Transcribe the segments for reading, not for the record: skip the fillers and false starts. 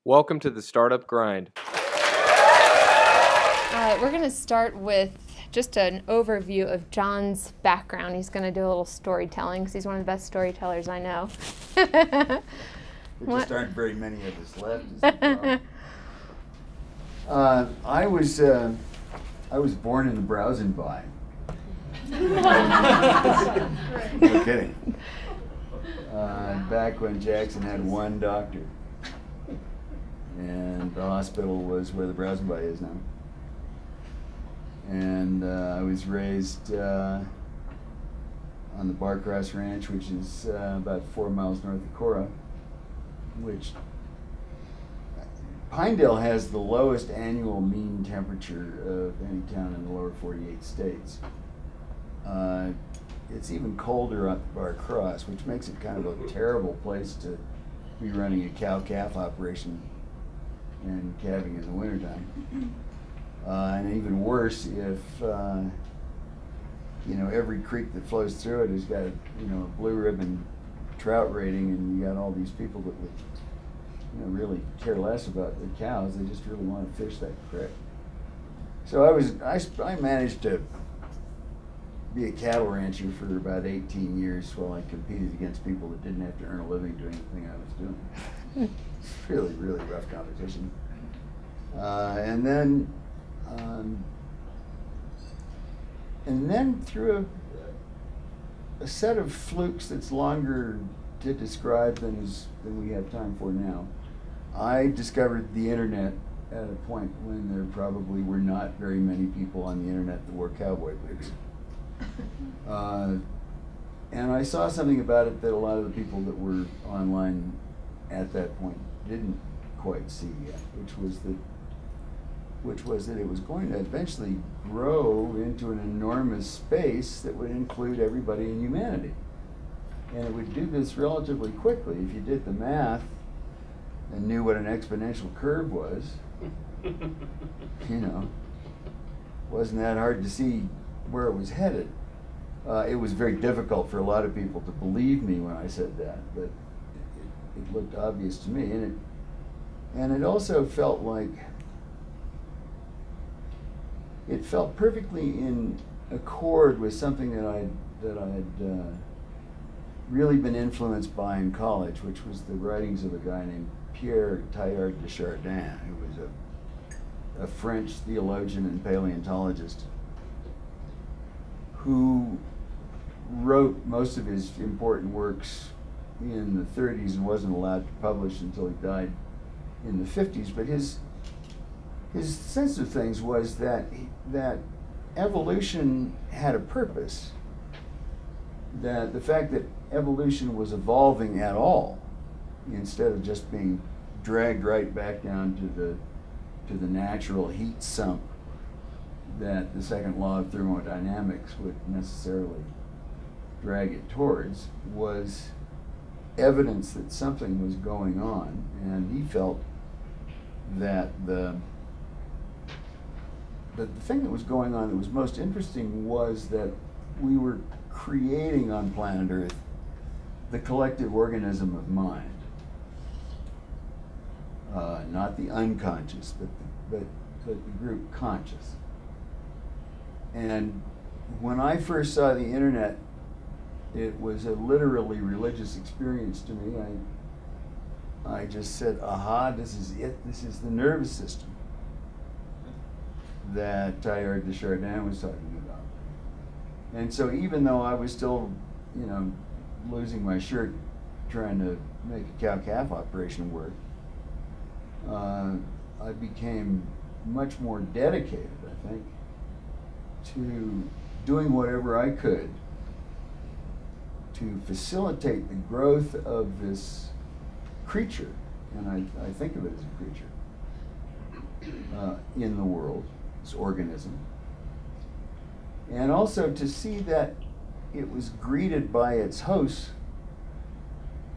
Welcome to the Startup Grind. We're going to start with just an overview of John's background. He's going to do a little storytelling because he's one of the best storytellers I know. There just aren't very many of us left. Is the problem. I was born in the browsing vine. No kidding. Back when Jackson had one doctor, and the hospital was where the browsing vine is now. And I was raised on the Barcross Ranch, which is about 4 miles north of Cora, which Pinedale has the lowest annual mean temperature of any town in the lower 48 states. It's even colder up Barcross, which makes it kind of a terrible place to be running a cow-calf operation and calving in the wintertime. And even worse if every creek that flows through it has got a blue ribbon trout rating, and you got all these people that would really care less about the cows. They just really want to fish that creek. So I managed to be a cattle rancher for about 18 years while I competed against people that didn't have to earn a living doing the thing I was doing. It's really, really rough competition. And then through a set of flukes that's longer to describe than we have time for now, I discovered the internet at a point when there probably were not very many people on the internet that wore cowboy boots. And I saw something about it that a lot of the people that were online at that point didn't quite see yet, which was that it was going to eventually grow into an enormous space that would include everybody in humanity. And it would do this relatively quickly. If you did the math and knew what an exponential curve was, wasn't that hard to see where it was headed. It was very difficult for a lot of people to believe me when I said that, but it looked obvious to me. And it also felt like it felt perfectly in accord with something that I had really been influenced by in college, which was the writings of a guy named Pierre Teilhard de Chardin, who was a French theologian and paleontologist who wrote most of his important works in the 30s and wasn't allowed to publish until he died in the 50s. But his sense of things was that evolution had a purpose. That the fact that evolution was evolving at all, instead of just being dragged right back down to the natural heat sump that the second law of thermodynamics would necessarily drag it towards, was evidence that something was going on. And he felt that the thing that was going on that was most interesting was that we were creating on planet Earth the collective organism of mind. Not the unconscious, but the group conscious. And when I first saw the internet, it was a literally religious experience to me. I just said, aha, this is it. This is the nervous system that Teilhard de Chardin was talking about. And so even though I was still, losing my shirt trying to make a cow-calf operation work, I became much more dedicated, I think, to doing whatever I could to facilitate the growth of this creature, and I think of it as a creature, in the world, this organism. And also to see that it was greeted by its hosts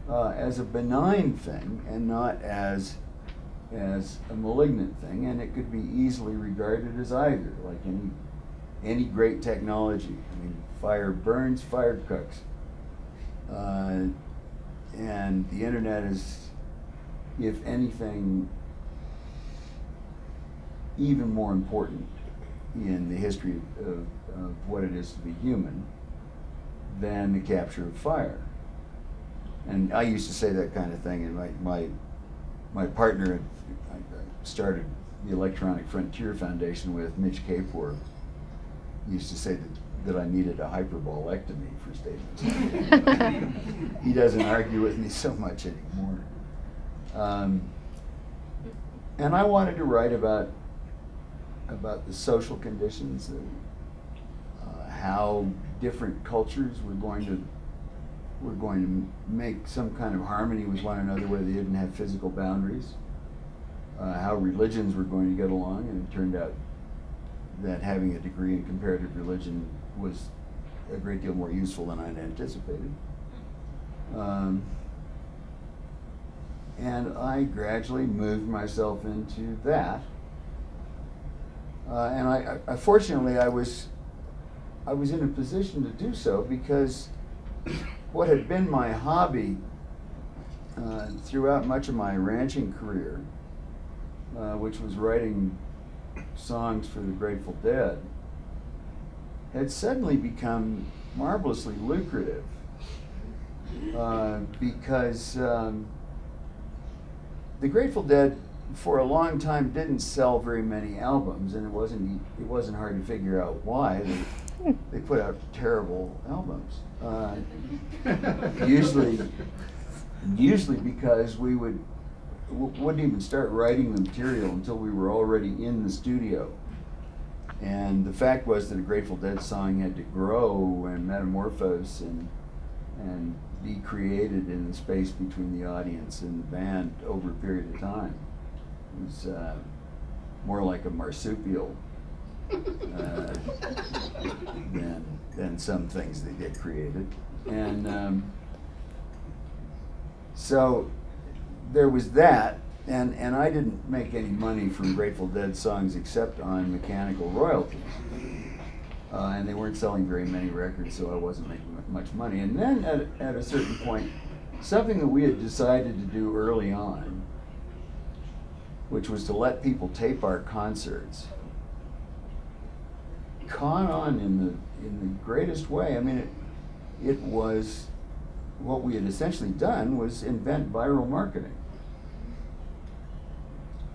as a benign thing and not as a malignant thing, and it could be easily regarded as either, like any great technology. I mean, fire burns, fire cooks. And the internet is if anything, even more important in the history of what it is to be human than the capture of fire. And I used to say that kind of thing, and my partner, I started the Electronic Frontier Foundation with, Mitch Kapor, used to say that I needed a hyperbolectomy for statements like that. He doesn't argue with me so much anymore. And I wanted to write about the social conditions, how different cultures were going to make some kind of harmony with one another where they didn't have physical boundaries, how religions were going to get along, and it turned out that having a degree in comparative religion was a great deal more useful than I'd anticipated. And I gradually moved myself into that. And I fortunately, I was in a position to do so because what had been my hobby throughout much of my ranching career, which was writing songs for the Grateful Dead, had suddenly become marvelously lucrative because the Grateful Dead for a long time didn't sell very many albums, and it wasn't hard to figure out why. They put out terrible albums. Usually because we wouldn't even start writing the material until we were already in the studio. And the fact was that a Grateful Dead song had to grow and metamorphose and be created in the space between the audience and the band over a period of time. It was more like a marsupial than some things that get created. And so there was that, and I didn't make any money from Grateful Dead songs except on mechanical royalties. And they weren't selling very many records, so I wasn't making much money. And then at a certain point, something that we had decided to do early on, which was to let people tape our concerts, caught on in the greatest way. I mean, it was what we had essentially done was invent viral marketing.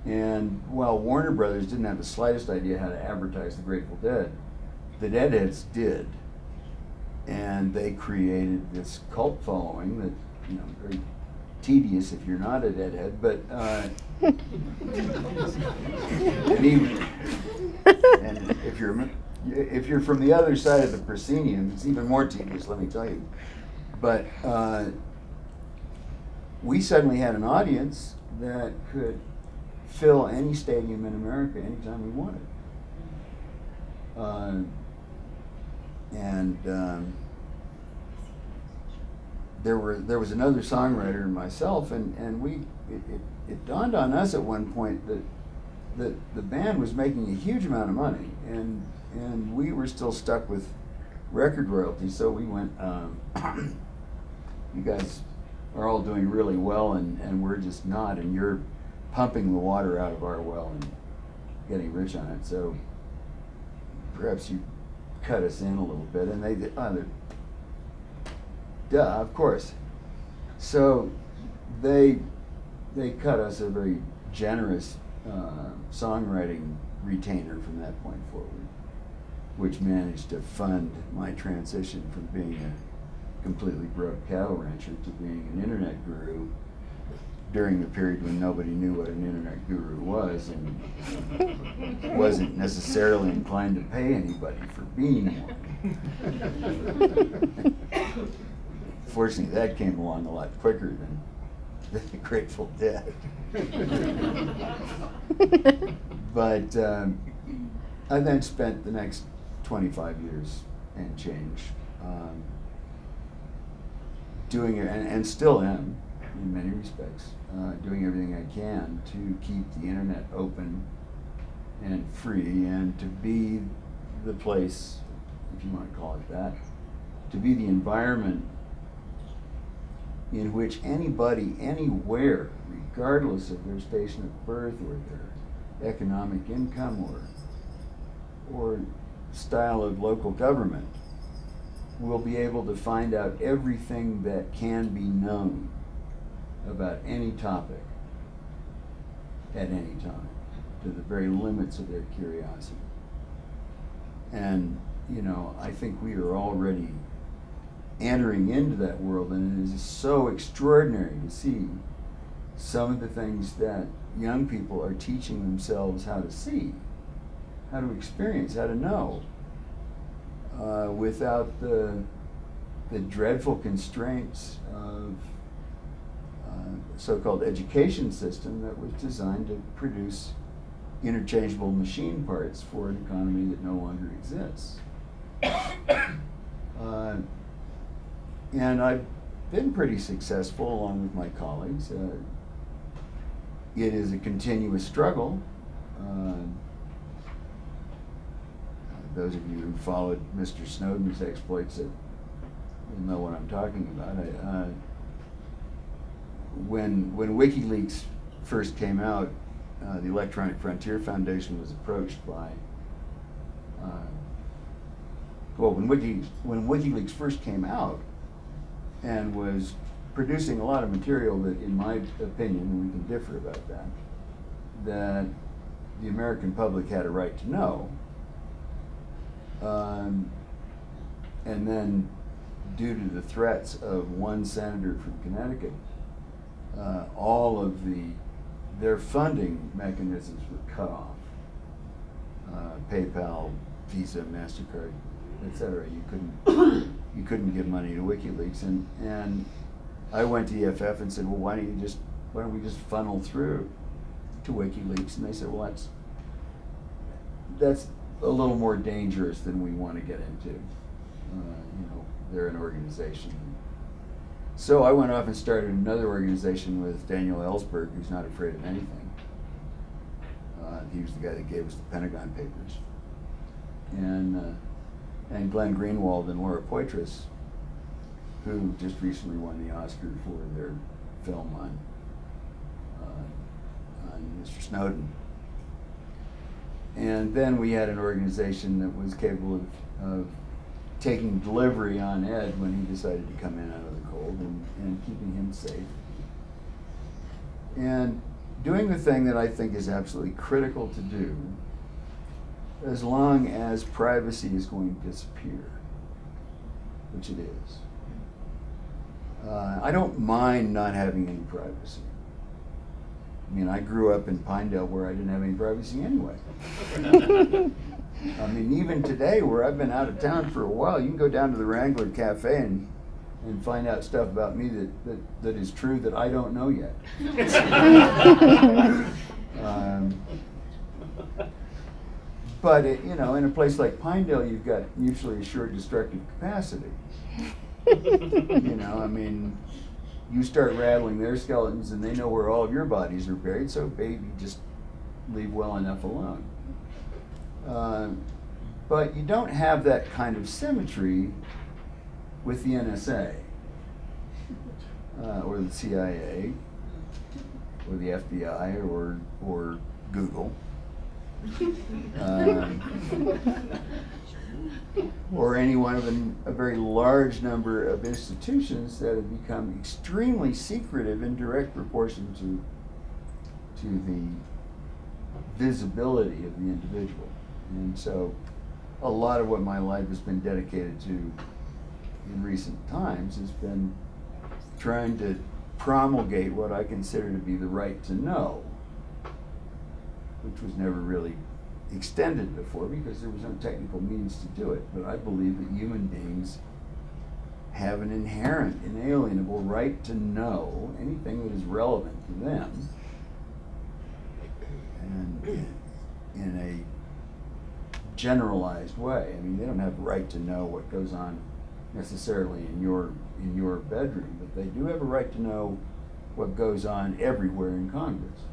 And while Warner Brothers didn't have the slightest idea how to advertise the Grateful Dead, the Deadheads did. And they created this cult following that, very tedious if you're not a Deadhead, but and if you're from the other side of the proscenium, it's even more tedious, let me tell you. But we suddenly had an audience that could fill any stadium in America anytime we wanted. There was another songwriter and myself, and it dawned on us at one point that the band was making a huge amount of money, and we were still stuck with record royalties. So we went, you guys are all doing really well, and we're just not, and you're pumping the water out of our well and getting rich on it. So perhaps you cut us in a little bit. And they did, duh, of course. So they cut us a very generous songwriting retainer from that point forward, which managed to fund my transition from being a completely broke cattle rancher to being an internet guru during the period when nobody knew what an internet guru was and wasn't necessarily inclined to pay anybody for being one. Fortunately, that came along a lot quicker than the Grateful Dead. But I then spent the next 25 years and change doing it, and still am in many respects, doing everything I can to keep the internet open and free, and to be the place, if you want to call it that, to be the environment in which anybody, anywhere, regardless of their station of birth or their economic income or style of local government, will be able to find out everything that can be known about any topic at any time, to the very limits of their curiosity. And, you know, I think we are already entering into that world, and it is so extraordinary to see some of the things that young people are teaching themselves how to see, how to experience, how to know, without the dreadful constraints of so-called education system that was designed to produce interchangeable machine parts for an economy that no longer exists. And I've been pretty successful along with my colleagues. It is a continuous struggle. Those of you who followed Mr. Snowden's exploits will know what I'm talking about. When WikiLeaks first came out, the Electronic Frontier Foundation was approached by, when WikiLeaks first came out and was producing a lot of material that, in my opinion, and we can differ about that the American public had a right to know. And then, due to the threats of one senator from Connecticut, all of their funding mechanisms were cut off. PayPal, Visa, MasterCard, etc. You couldn't give money to WikiLeaks, and I went to EFF and said, well, why don't we just funnel through to WikiLeaks? And they said, well, that's a little more dangerous than we want to get into. You know, they're an organization. So I went off and started another organization with Daniel Ellsberg, who's not afraid of anything. He was the guy that gave us the Pentagon Papers. And Glenn Greenwald and Laura Poitras, who just recently won the Oscar for their film on Mr. Snowden. And then we had an organization that was capable of taking delivery on Ed when he decided to come in out of the cold and keeping him safe. And doing the thing that I think is absolutely critical to do as long as privacy is going to disappear, which it is. I don't mind not having any privacy. I mean, I grew up in Pinedale where I didn't have any privacy anyway. I mean, even today, where I've been out of town for a while, you can go down to the Wrangler Cafe and find out stuff about me that is true that I don't know yet. But you know, in a place like Pinedale, you've got mutually assured destructive capacity. You know, I mean, you start rattling their skeletons and they know where all of your bodies are buried, so baby, just leave well enough alone. But you don't have that kind of symmetry with the NSA, or the CIA, or the FBI, or Google, or any one of a very large number of institutions that have become extremely secretive in direct proportion to the visibility of the individual. And so a lot of what my life has been dedicated to in recent times has been trying to promulgate what I consider to be the right to know, which was never really extended before because there was no technical means to do it. But I believe that human beings have an inherent, inalienable right to know anything that is relevant to them, and in a generalized way. I mean, they don't have a right to know what goes on necessarily in your bedroom, but they do have a right to know what goes on everywhere in Congress.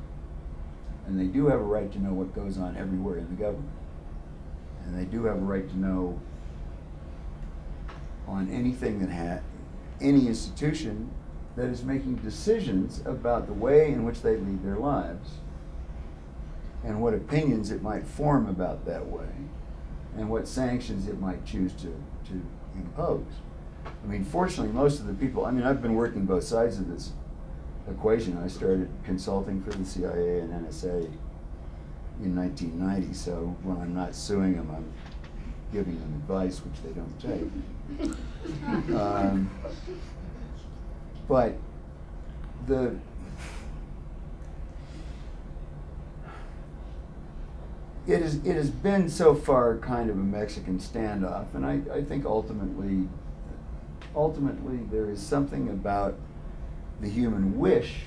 And they do have a right to know what goes on everywhere in the government. And they do have a right to know on anything any institution that is making decisions about the way in which they lead their lives and what opinions it might form about that way and what sanctions it might choose to impose. I mean, fortunately, most of the people, I mean, I've been working both sides of this equation. I started consulting for the CIA and NSA in 1990, so when I'm not suing them, I'm giving them advice, which they don't take. But it has been so far kind of a Mexican standoff, and I think ultimately there is something about the human wish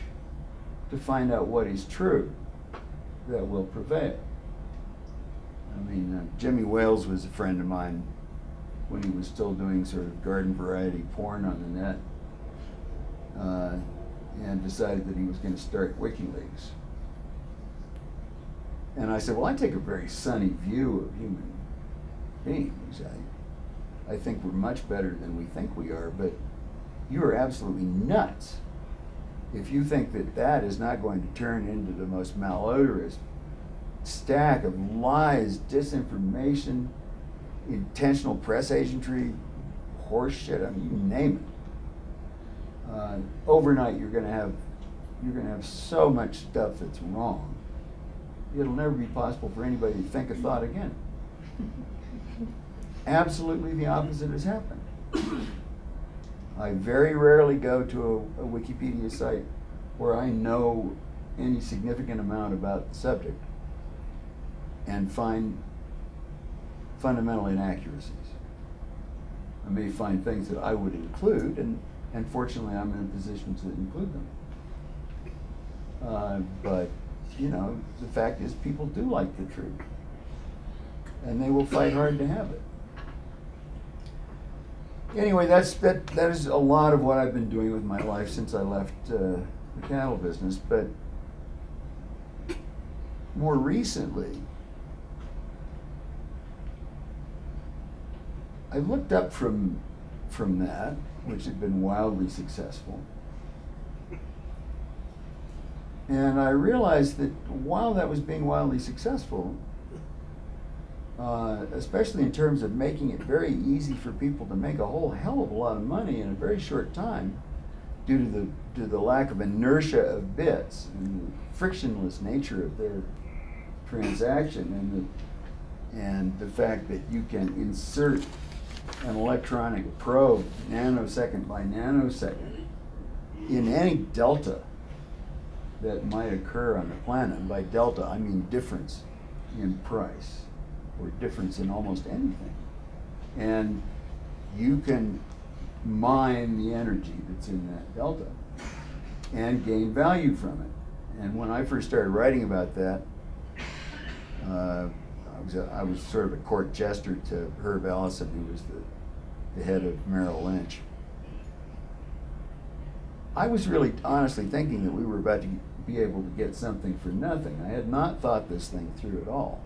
to find out what is true that will prevail. I mean, Jimmy Wales was a friend of mine when he was still doing sort of garden variety porn on the net, and decided that he was going to start WikiLeaks. And I said, well, I take a very sunny view of human beings. I think we're much better than we think we are, but you are absolutely nuts if you think that that is not going to turn into the most malodorous stack of lies, disinformation, intentional press agentry, horse shit, I mean, you name it. Overnight, you're going to have so much stuff that's wrong. It'll never be possible for anybody to think a thought again. Absolutely the opposite has happened. I very rarely go to a Wikipedia site where I know any significant amount about the subject and find fundamental inaccuracies. I may find things that I would include, and fortunately I'm in a position to include them. But, you know, the fact is people do like the truth, and they will fight hard to have it. Anyway, that is a lot of what I've been doing with my life since I left the cattle business. But more recently, I looked up from that, which had been wildly successful, and I realized that while that was being wildly successful, especially in terms of making it very easy for people to make a whole hell of a lot of money in a very short time, due to the lack of inertia of bits and the frictionless nature of their transaction, and the fact that you can insert an electronic probe nanosecond by nanosecond in any delta that might occur on the planet. And by delta, I mean difference in price or difference in almost anything. And you can mine the energy that's in that delta and gain value from it. And when I first started writing about that, I was sort of a court jester to Herb Ellison, who was the head of Merrill Lynch. I was really honestly thinking that we were about to be able to get something for nothing. I had not thought this thing through at all.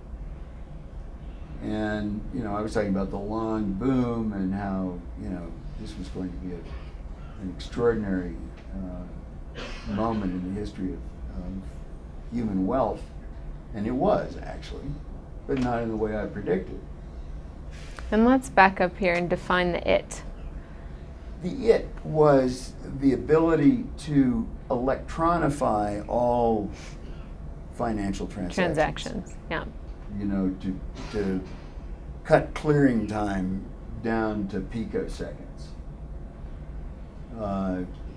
And, you know, I was talking about the long boom and how, you know, this was going to be an extraordinary moment in the history of human wealth. And it was, actually, but not in the way I predicted. And let's back up here and define the it. The it was the ability to electronify all financial transactions. Yeah. You know, to cut clearing time down to picoseconds,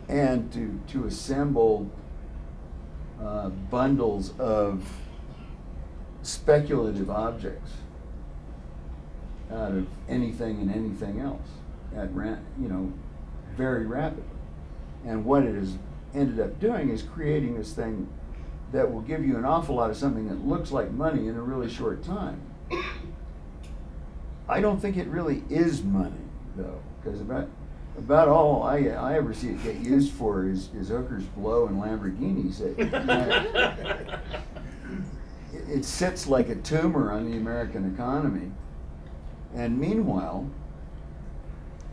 and to assemble bundles of speculative objects out of anything and anything else very rapidly. And what it has ended up doing is creating this thing that will give you an awful lot of something that looks like money in a really short time. I don't think it really is money, though, because about all I ever see it get used for is hookers, blow, and Lamborghinis. It sits like a tumor on the American economy. And meanwhile,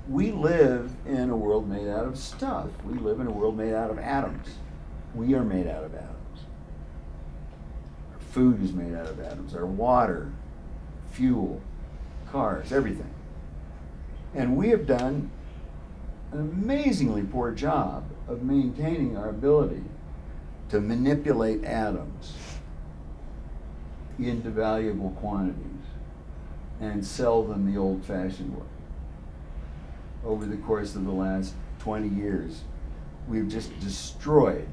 we live in a world made out of stuff. We live in a world made out of atoms. We are made out of atoms. Our food is made out of atoms. Our water, fuel, cars, everything. And we have done an amazingly poor job of maintaining our ability to manipulate atoms into valuable quantities and sell them the old-fashioned way. Over the course of the last 20 years, we've just destroyed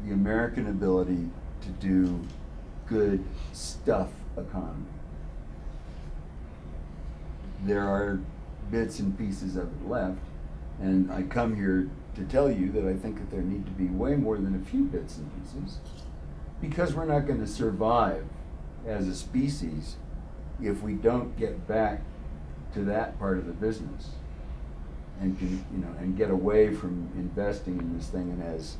the American ability to do good stuff economy. There are bits and pieces of it left, and I come here to tell you that I think that there need to be way more than a few bits and pieces, because we're not going to survive as a species if we don't get back to that part of the business and and get away from investing in this thing and has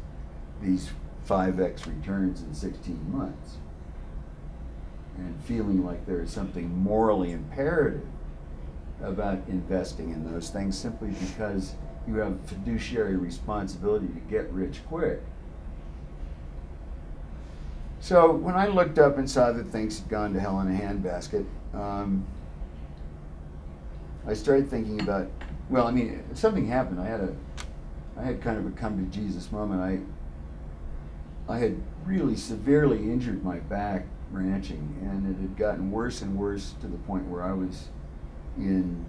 these 5x returns in 16 months and feeling like there is something morally imperative about investing in those things simply because you have fiduciary responsibility to get rich quick. So when I looked up and saw that things had gone to hell in a handbasket, I started thinking about, well, I mean, something happened. I had kind of a come to Jesus moment. I had really severely injured my back ranching, and it had gotten worse and worse to the point where I was in,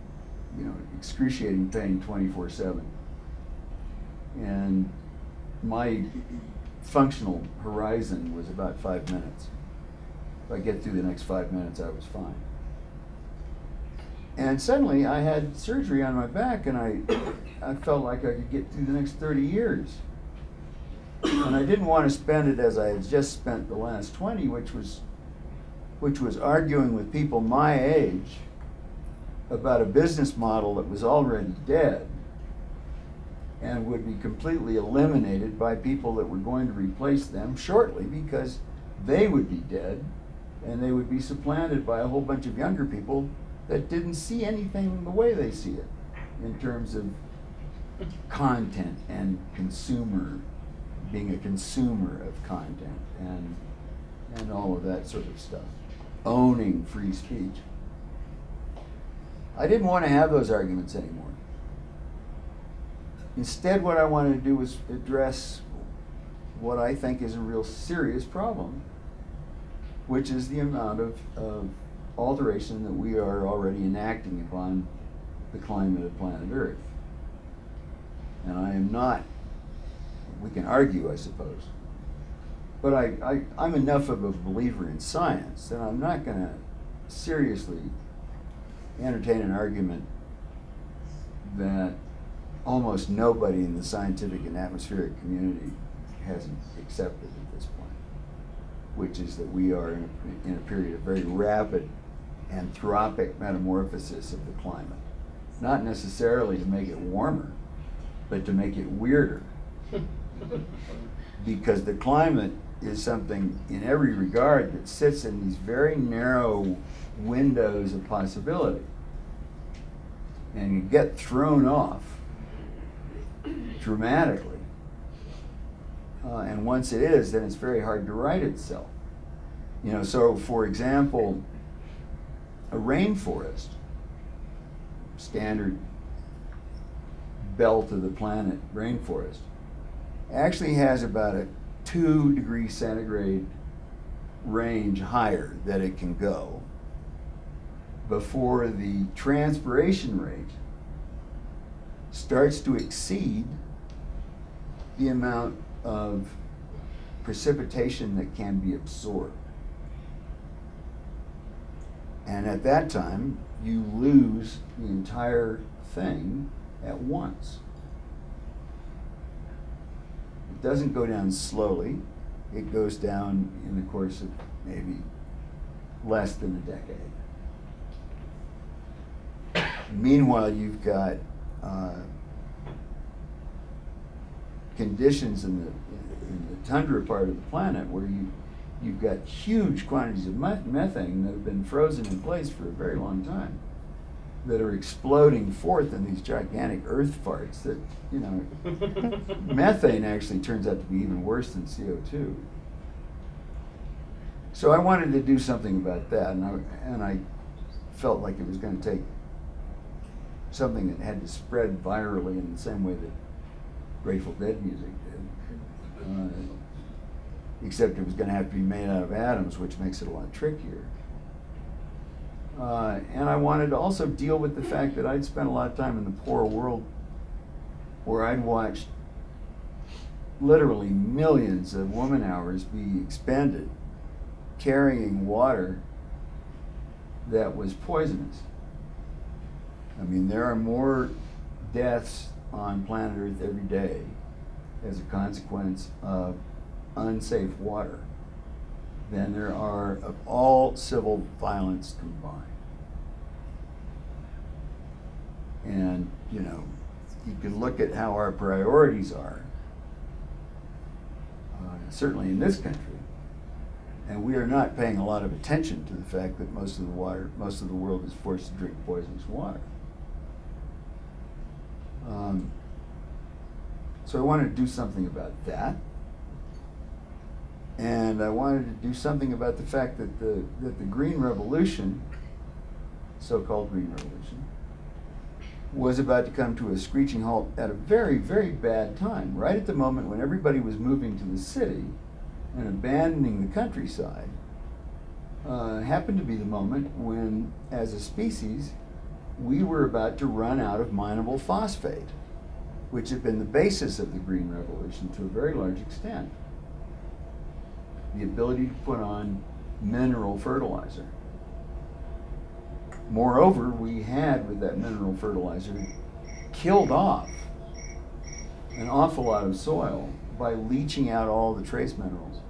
excruciating pain 24/7. And my functional horizon was about 5 minutes. If I get through the next 5 minutes, I was fine. And suddenly I had surgery on my back, and I felt like I could get through the next 30 years. And I didn't want to spend it as I had just spent the last 20, which was arguing with people my age about a business model that was already dead and would be completely eliminated by people that were going to replace them shortly, because they would be dead and they would be supplanted by a whole bunch of younger people that didn't see anything the way they see it in terms of content and being a consumer of content and all of that sort of stuff, owning free speech. I didn't want to have those arguments anymore. Instead, what I wanted to do was address what I think is a real serious problem, which is the amount of alteration that we are already enacting upon the climate of planet Earth. And I am not, we can argue, I suppose, but I'm enough of a believer in science that I'm not going to seriously entertain an argument that almost nobody in the scientific and atmospheric community hasn't accepted at this point, which is that we are in a period of very rapid anthropic metamorphosis of the climate. Not necessarily to make it warmer, but to make it weirder. Because the climate is something in every regard that sits in these very narrow windows of possibility. And you get thrown off dramatically. And once it is, then it's very hard to right itself. So for example, a rainforest, standard belt of the planet rainforest, actually has about a 2 degrees centigrade range higher that it can go before the transpiration rate starts to exceed the amount of precipitation that can be absorbed. And at that time, you lose the entire thing at once. It doesn't go down slowly. It goes down in the course of maybe less than a decade. Meanwhile, you've got conditions in the tundra part of the planet where you've got huge quantities of methane that have been frozen in place for a very long time. that are exploding forth in these gigantic earth farts that, you know, methane actually turns out to be even worse than CO2. So I wanted to do something about that, and I felt like it was going to take something that had to spread virally in the same way that Grateful Dead music did, except it was going to have to be made out of atoms, which makes it a lot trickier. And I wanted to also deal with the fact that I'd spent a lot of time in the poor world where I'd watched literally millions of woman hours be expended carrying water that was poisonous. I mean, there are more deaths on planet Earth every day as a consequence of unsafe water than there are of all civil violence combined. And, you know, you can look at how our priorities are, certainly in this country, and we are not paying a lot of attention to the fact that most of the world is forced to drink poisonous water. So I wanted to do something about that. And I wanted to do something about the fact that the Green Revolution, so-called Green Revolution, was about to come to a screeching halt at a very, very bad time, right at the moment when everybody was moving to the city and abandoning the countryside. Happened to be the moment when, as a species, we were about to run out of mineable phosphate, which had been the basis of the Green Revolution to a very large extent. The ability to put on mineral fertilizer. Moreover, we had, with that mineral fertilizer, killed off an awful lot of soil by leaching out all the trace minerals,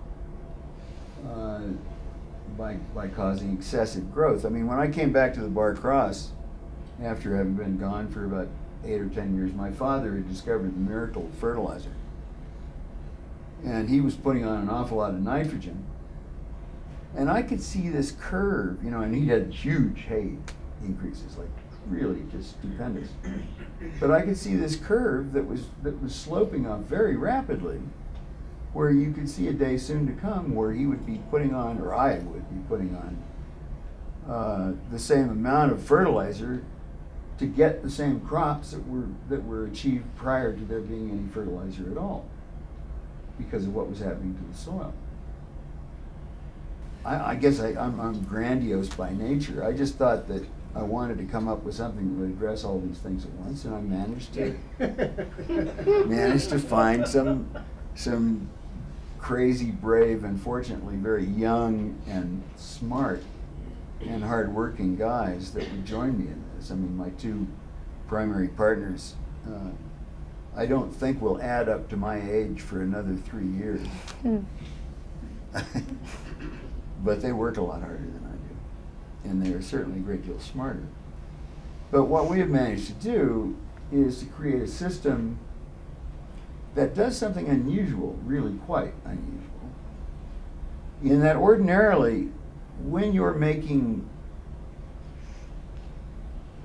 by causing excessive growth. I mean, when I came back to the Bar Cross, after having been gone for about 8 or 10 years, my father had discovered the miracle of fertilizer. And he was putting on an awful lot of nitrogen. And I could see this curve, you know, and he had huge hay increases, like really just stupendous. But I could see this curve that was sloping off very rapidly, where you could see a day soon to come where he would be putting on, or I would be putting on, the same amount of fertilizer to get the same crops that were achieved prior to there being any fertilizer at all, because of what was happening to the soil. I guess I'm grandiose by nature. I just thought that I wanted to come up with something that would address all these things at once, and I managed to find some crazy, brave, and fortunately very young and smart and hardworking guys that would join me in this. I mean, my two primary partners, I don't think will add up to my age for another 3 years. But they work a lot harder than I do. And they are certainly a great deal smarter. But what we have managed to do is to create a system that does something unusual, really quite unusual, in that ordinarily, when you're making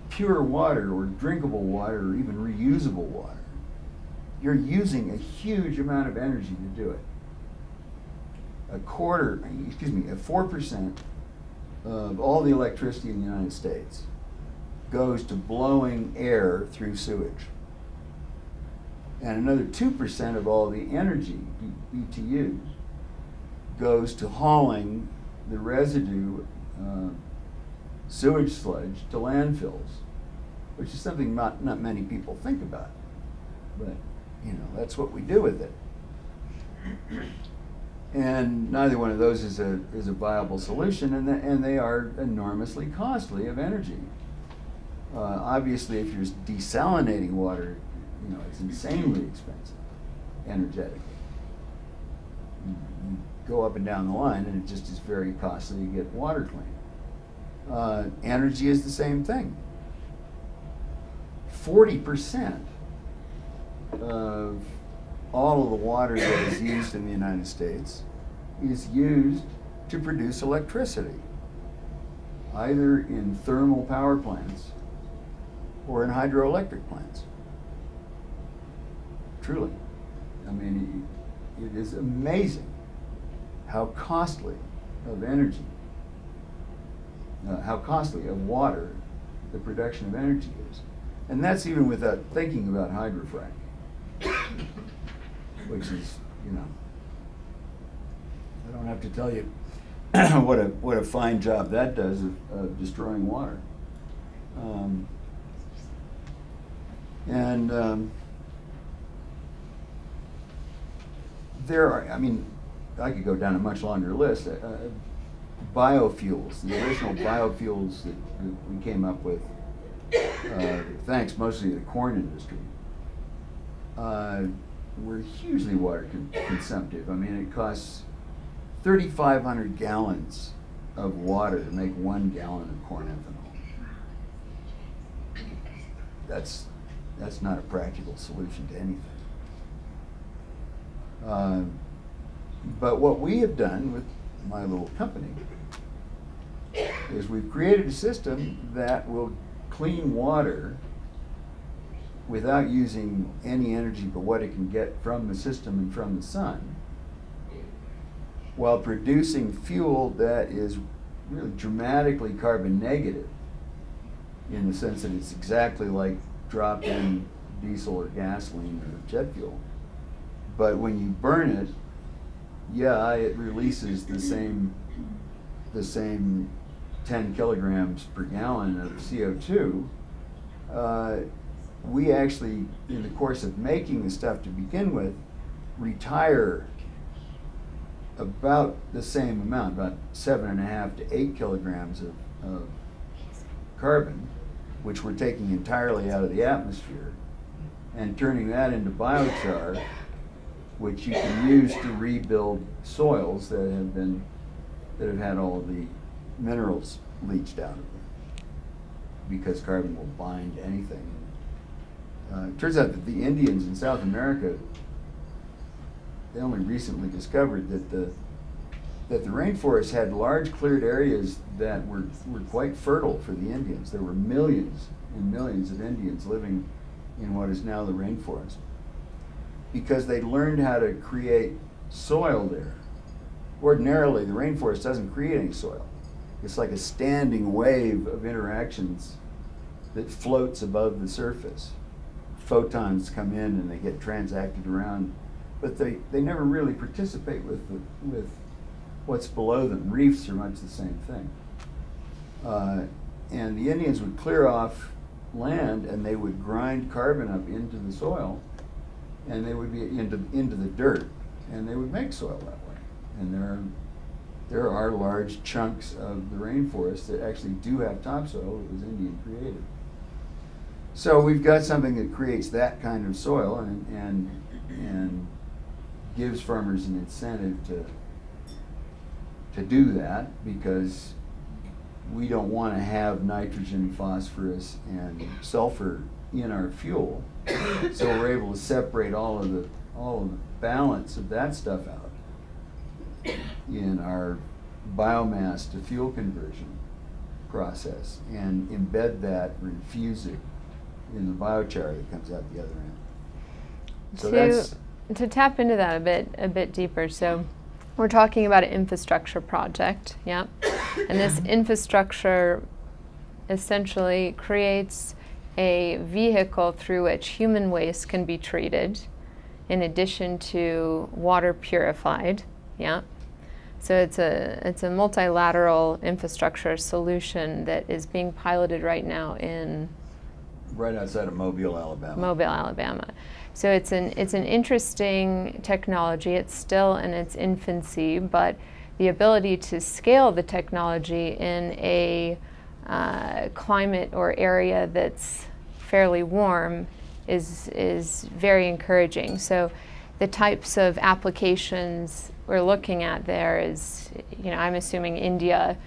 pure water or drinkable water or even reusable water, you're using a huge amount of energy to do it. 4% of all the electricity in the United States goes to blowing air through sewage. And another 2% of all the energy, BTUs, goes to hauling the residue sewage sludge to landfills, which is something not many people think about. But, you know, that's what we do with it. And neither one of those is a viable solution, and they are enormously costly of energy. Obviously, if you're desalinating water, you know, it's insanely expensive energetically. You go up and down the line, and it just is very costly to get water clean. Energy is the same thing. 40% of all of the water that is used in the United States is used to produce electricity, either in thermal power plants or in hydroelectric plants. Truly. I mean, it is amazing how costly of energy, how costly of water the production of energy is. And that's even without thinking about hydrofracking, which is, you know, I don't have to tell you what a fine job that does of destroying water. There are, I mean, I could go down a much longer list. Biofuels, the original biofuels that we came up with, thanks mostly to the corn industry, were hugely water consumptive. I mean, it costs 3,500 gallons of water to make 1 gallon of corn ethanol. That's not a practical solution to anything. But what we have done with my little company is we've created a system that will clean water without using any energy but what it can get from the system and from the sun, while producing fuel that is really dramatically carbon negative, in the sense that it's exactly like drop-in diesel or gasoline or jet fuel. But when you burn it, yeah, it releases the same 10 kilograms per gallon of CO2. We actually, in the course of making the stuff to begin with, retire about the same amount, about 7.5 to 8 kilograms of carbon, which we're taking entirely out of the atmosphere, and turning that into biochar, which you can use to rebuild soils that have had all of the minerals leached out of them, because carbon will bind anything. It turns out that the Indians in South America, they only recently discovered that the rainforest had large cleared areas that were quite fertile for the Indians. There were millions and millions of Indians living in what is now the rainforest, because they learned how to create soil there. Ordinarily, the rainforest doesn't create any soil. It's like a standing wave of interactions that floats above the surface. Photons come in and they get transacted around, but they never really participate with what's below them. Reefs are much the same thing. And the Indians would clear off land and they would grind carbon up into the soil, and they would be into the dirt, and they would make soil that way. And there are large chunks of the rainforest that actually do have topsoil that was Indian created. So we've got something that creates that kind of soil and gives farmers an incentive to do that, because we don't want to have nitrogen, phosphorus, and sulfur in our fuel. So we're able to separate all of the balance of that stuff out in our biomass to fuel conversion process, and embed that or infuse it in the biochar that comes out the other end. So to tap into that a bit deeper, so we're talking about an infrastructure project, yeah, and this infrastructure essentially creates a vehicle through which human waste can be treated, in addition to water purified, yeah. So it's a multilateral infrastructure solution that is being piloted right now in right outside of Mobile, Alabama. So it's an interesting technology. It's still in its infancy, but the ability to scale the technology in a climate or area that's fairly warm is very encouraging. So the types of applications we're looking at there is, I'm assuming India,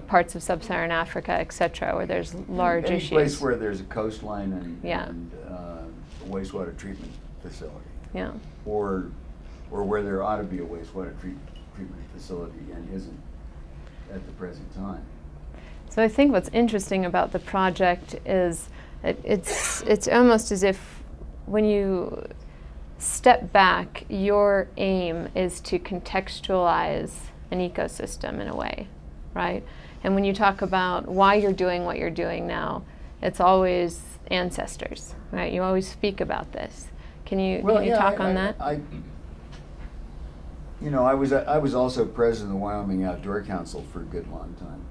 parts of sub-Saharan Africa, et cetera, where there's large Any issues. place where there's a coastline and a wastewater treatment facility. Yeah. Or where there ought to be a wastewater treatment facility and isn't at the present time. So I think what's interesting about the project is It's almost as if when you step back, your aim is to contextualize an ecosystem in a way, right? And when you talk about why you're doing what you're doing now, it's always ancestors, right? You always speak about this. Can you talk on that? I was also president of the Wyoming Outdoor Council for a good long time,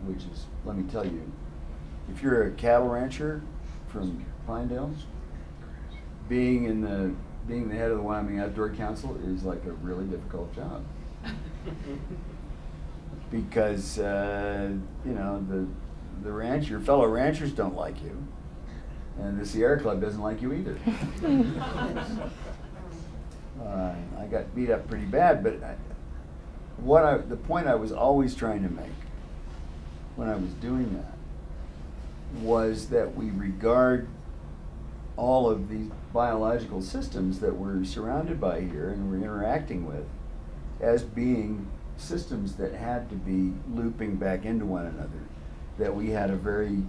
which is, let me tell you, if you're a cattle rancher from Pinedale, being the head of the Wyoming Outdoor Council is like a really difficult job. Because your fellow ranchers don't like you, and the Sierra Club doesn't like you either. I got beat up pretty bad, but the point I was always trying to make when I was doing that was that we regard all of these biological systems that we're surrounded by here and we're interacting with as being systems that had to be looping back into one another, that we had a very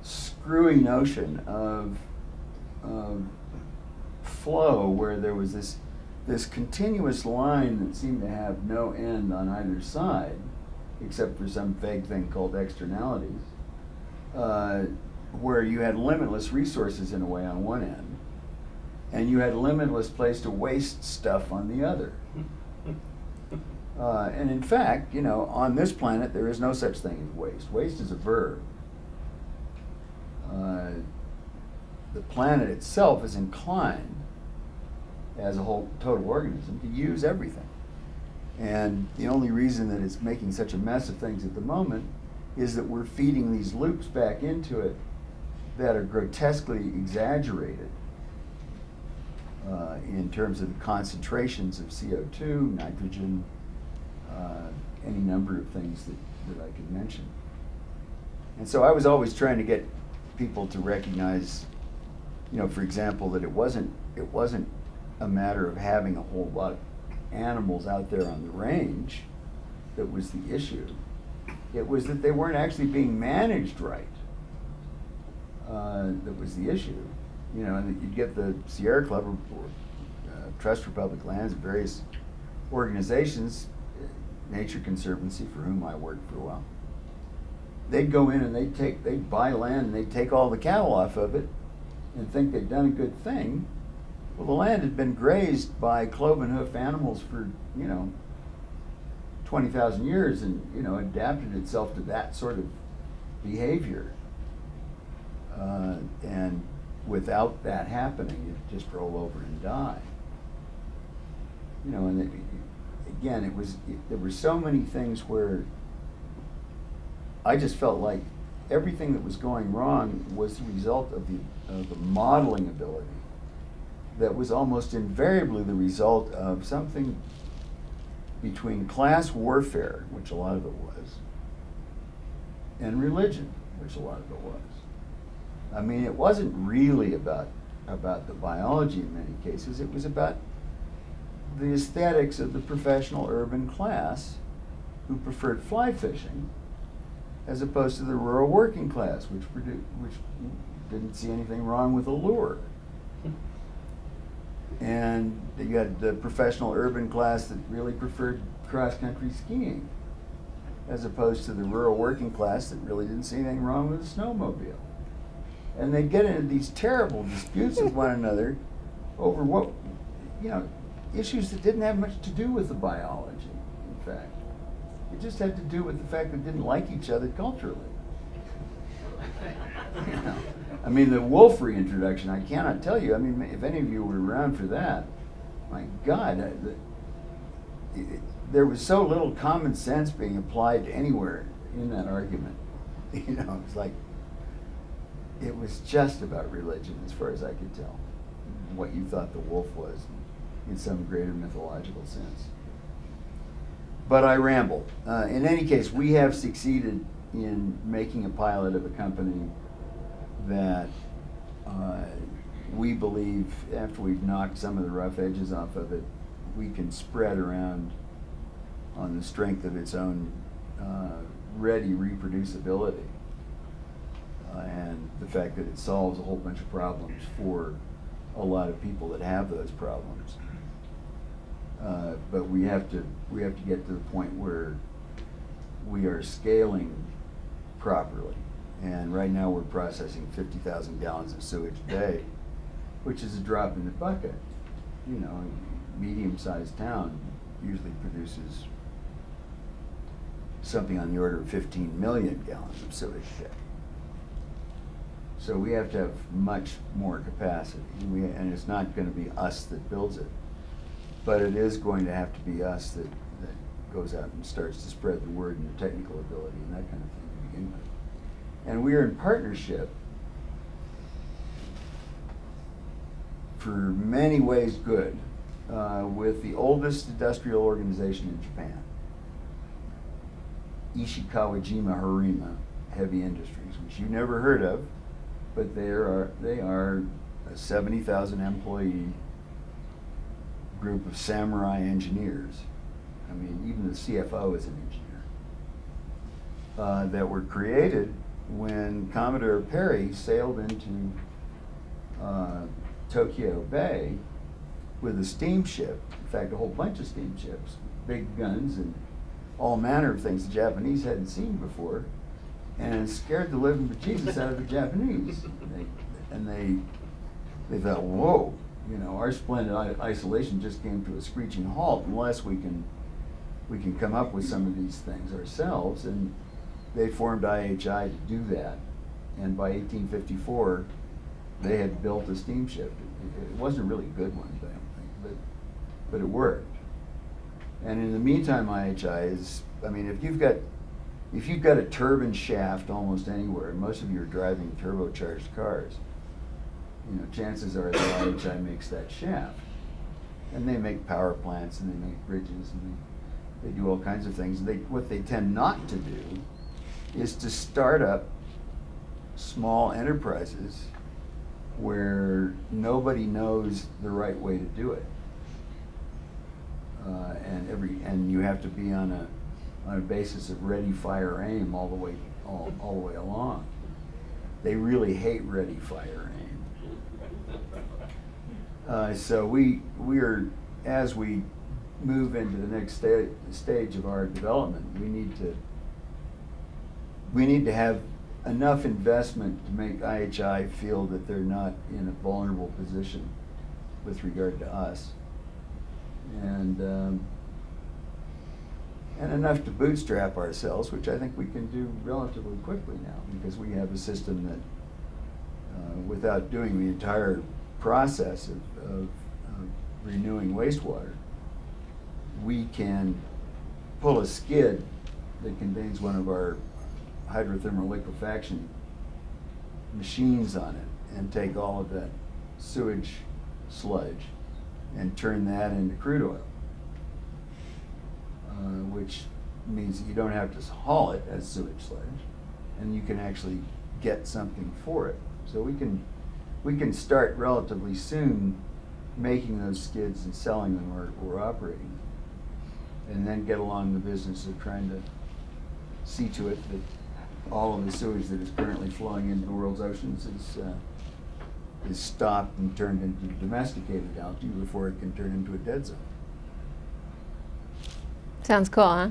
screwy notion of flow where there was this continuous line that seemed to have no end on either side, except for some vague thing called externalities, where you had limitless resources in a way on one end, and you had limitless place to waste stuff on the other. And in fact, on this planet there is no such thing as waste. Waste is a verb. The planet itself is inclined, as a whole total organism, to use everything. And the only reason that it's making such a mess of things at the moment is that we're feeding these loops back into it that are grotesquely exaggerated in terms of the concentrations of CO2, nitrogen, any number of things that I could mention. And so I was always trying to get people to recognize, for example, that it wasn't a matter of having a whole lot of animals out there on the range that was the issue. It was that they weren't actually being managed right. That was the issue. And that you'd get the Sierra Club or Trust for Public Lands, various organizations, Nature Conservancy, for whom I worked for a while. They'd go in and they'd buy land and they'd take all the cattle off of it and think they'd done a good thing. Well, the land had been grazed by cloven hoof animals for, 20,000 years and, adapted itself to that sort of behavior. And without that happening, it just roll over and die. And there were so many things where I just felt like everything that was going wrong was the result of the modeling ability that was almost invariably the result of something between class warfare, which a lot of it was, and religion, which a lot of it was. I mean, it wasn't really about the biology in many cases. It was about the aesthetics of the professional urban class who preferred fly fishing as opposed to the rural working class, which didn't see anything wrong with a lure. And you had the professional urban class that really preferred cross-country skiing as opposed to the rural working class that really didn't see anything wrong with a snowmobile. And they'd get into these terrible disputes with one another over issues that didn't have much to do with the biology, in fact. It just had to do with the fact that they didn't like each other culturally. I mean, the wolf reintroduction, I cannot tell you. I mean, if any of you were around for that, my God, there was so little common sense being applied anywhere in that argument. It's like, it was just about religion as far as I could tell, what you thought the wolf was in some greater mythological sense. But I ramble. In any case, we have succeeded in making a pilot of a company that we believe, after we've knocked some of the rough edges off of it, we can spread around on the strength of its own ready reproducibility. and the fact that it solves a whole bunch of problems for a lot of people that have those problems. But we have to get to the point where we are scaling properly. And right now we're processing 50,000 gallons of sewage a day, which is a drop in the bucket. You know, a medium-sized town usually produces something on the order of 15 million gallons of sewage a day. So we have to have much more capacity, and it's not going to be us that builds it, but it is going to have to be us that goes out and starts to spread the word and the technical ability and that kind of thing to begin with. And we are in partnership for many ways good with the oldest industrial organization in Japan, Ishikawajima Harima Heavy Industries, which you never heard of, but they are a 70,000 employee group of samurai engineers. I mean, even the CFO is an engineer, that were created when Commodore Perry sailed into Tokyo Bay with a steamship, in fact a whole bunch of steamships, big guns and all manner of things the Japanese hadn't seen before, and scared the living bejesus out of the Japanese. They thought, whoa, you know, our splendid isolation just came to a screeching halt unless we can come up with some of these things ourselves. And they formed IHI to do that. And by 1854, they had built a steamship. It wasn't a really good one, I don't think, but it worked. And in the meantime, IHI is, I mean, if you've got a turbine shaft almost anywhere, and most of you are driving turbocharged cars, you know, chances are that IHI makes that shaft. And they make power plants, and they make bridges, and they do all kinds of things. What they tend not to do is to start up small enterprises where nobody knows the right way to do it. And you have to be on a basis of ready, fire, aim all the way along. They really hate ready, fire, aim. So we are, as we move into the next stage of our development, we need to have enough investment to make IHI feel that they're not in a vulnerable position with regard to us, and enough to bootstrap ourselves, which I think we can do relatively quickly now, because we have a system that, without doing the entire process of renewing wastewater, we can pull a skid that contains one of our hydrothermal liquefaction machines on it and take all of that sewage sludge and turn that into crude oil, which means that you don't have to haul it as sewage sludge, and you can actually get something for it. So we can start relatively soon making those skids and selling them or operating them, and then get along the business of trying to see to it that all of the sewage that is currently flowing into the world's oceans is stopped and turned into domesticated algae before it can turn into a dead zone. Sounds cool,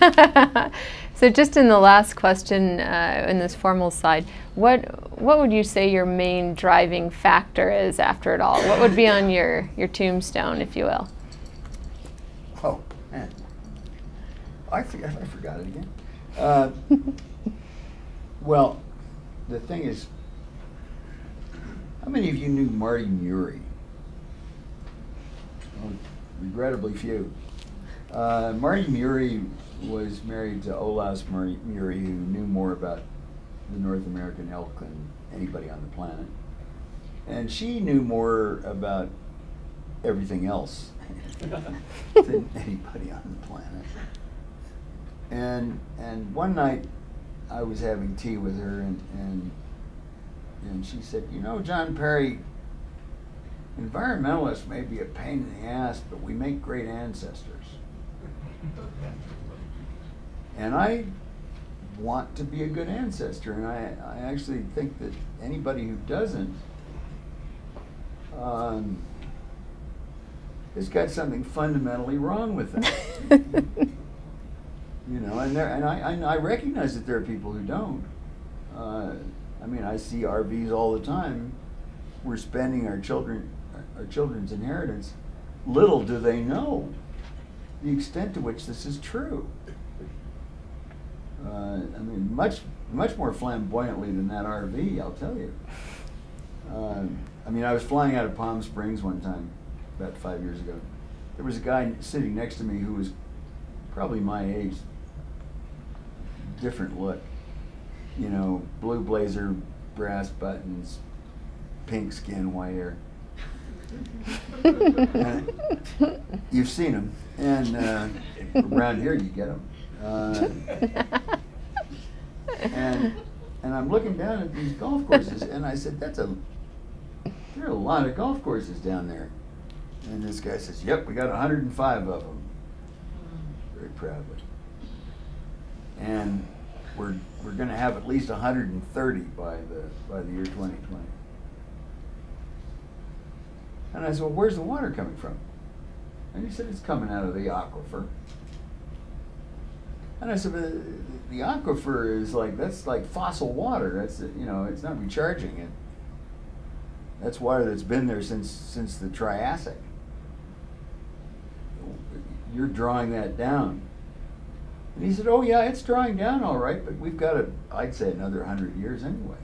huh? So just in the last question, in this formal side, what would you say your main driving factor is after it all? What would be on your tombstone, if you will? Oh, man. I forgot it again. Well, the thing is, how many of you knew Marty Murie? Oh, regrettably few. Marty Murie was married to Olaus Murie, who knew more about the North American elk than anybody on the planet. And she knew more about everything else than anybody on the planet. And one night I was having tea with her, and she said, you know, John Perry, environmentalists may be a pain in the ass, but we make great ancestors. And I want to be a good ancestor, and I actually think that anybody who doesn't has got something fundamentally wrong with them. You know, and I recognize that there are people who don't. I mean, I see RVs all the time. We're spending our children's inheritance. Little do they know the extent to which this is true. I mean, much more flamboyantly than that RV, I'll tell you. I mean, I was flying out of Palm Springs one time, about 5 years ago. There was a guy sitting next to me who was probably my age, different look. You know, blue blazer, brass buttons, pink skin, white hair. You've seen them, and around here you get them. And I'm looking down at these golf courses, and I said, there are a lot of golf courses down there. And this guy says, yep, we got 105 of them. Very proudly. And we're going to have at least 130 by the year 2020. And I said, well, where's the water coming from? And he said, it's coming out of the aquifer. And I said, but the aquifer is that's like fossil water. That's, you know, it's not recharging it. That's water that's been there since the Triassic. You're drawing that down. And he said, oh yeah, it's drawing down all right, but we've got I'd say another 100 years anyway.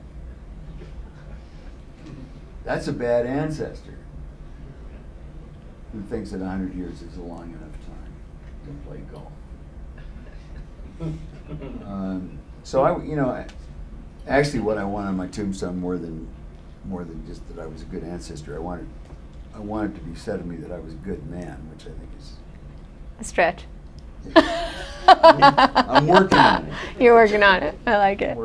That's a bad ancestor who thinks that 100 years is a long enough time to play golf. So actually what I want on my tombstone more than just that I was a good ancestor, I want it to be said of me that I was a good man, which I think is a stretch. I'm working on it. You're working on it. I like it.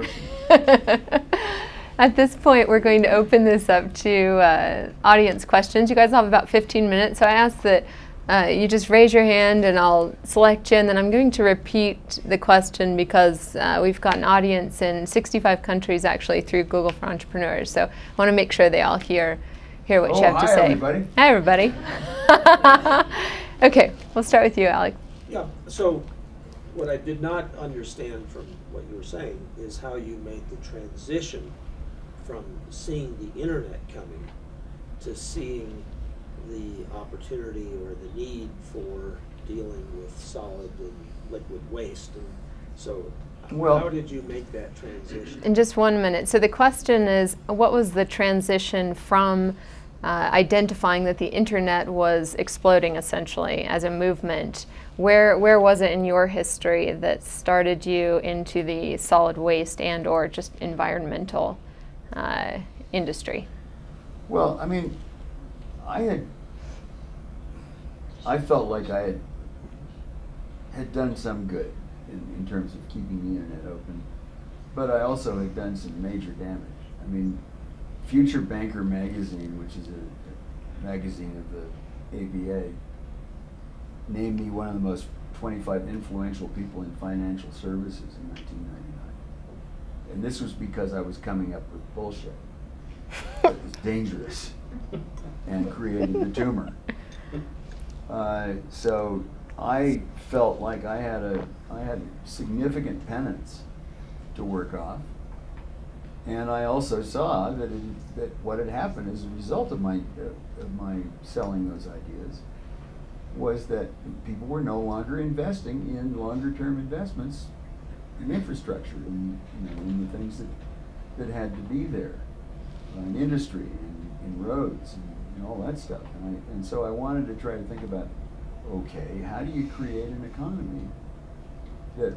At this point, we're going to open this up to audience questions. You guys have about 15 minutes, so I ask that you just raise your hand and I'll select you, and then I'm going to repeat the question because we've got an audience in 65 countries actually through Google for Entrepreneurs, so I want to make sure they all hear what you have to say. Everybody. Hi, everybody. Okay, we'll start with you, Alec. Yeah, so what I did not understand from what you were saying is how you made the transition from seeing the internet coming to seeing the opportunity or the need for dealing with solid and liquid waste. And so how did you make that transition? In just 1 minute. So the question is, what was the transition from identifying that the internet was exploding essentially as a movement? Where was it in your history that started you into the solid waste and or just environmental industry? Well, I mean, I felt like I had done some good in terms of keeping the internet open, but I also had done some major damage. I mean, Future Banker magazine, which is a magazine of the ABA, named me one of the most 25 influential people in financial services in 1999. And this was because I was coming up with bullshit that was dangerous and created the tumor. So I felt like I had significant penance to work off. And I also saw that what had happened as a result of my selling those ideas was that people were no longer investing in longer-term investments in infrastructure, in the things that had to be there, in industry, in roads, and all that stuff. And so I wanted to try to think about, okay, how do you create an economy that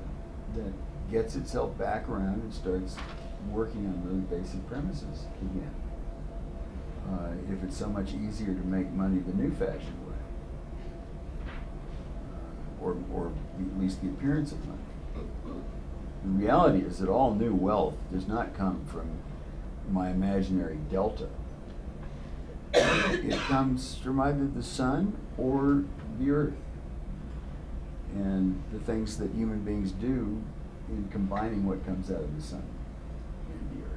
gets itself back around and starts working on those basic premises again? If it's so much easier to make money the new fashioned way, or at least the appearance of money. The reality is that all new wealth does not come from my imaginary delta. It comes from either the sun or the earth. And the things that human beings do in combining what comes out of the sun and the earth.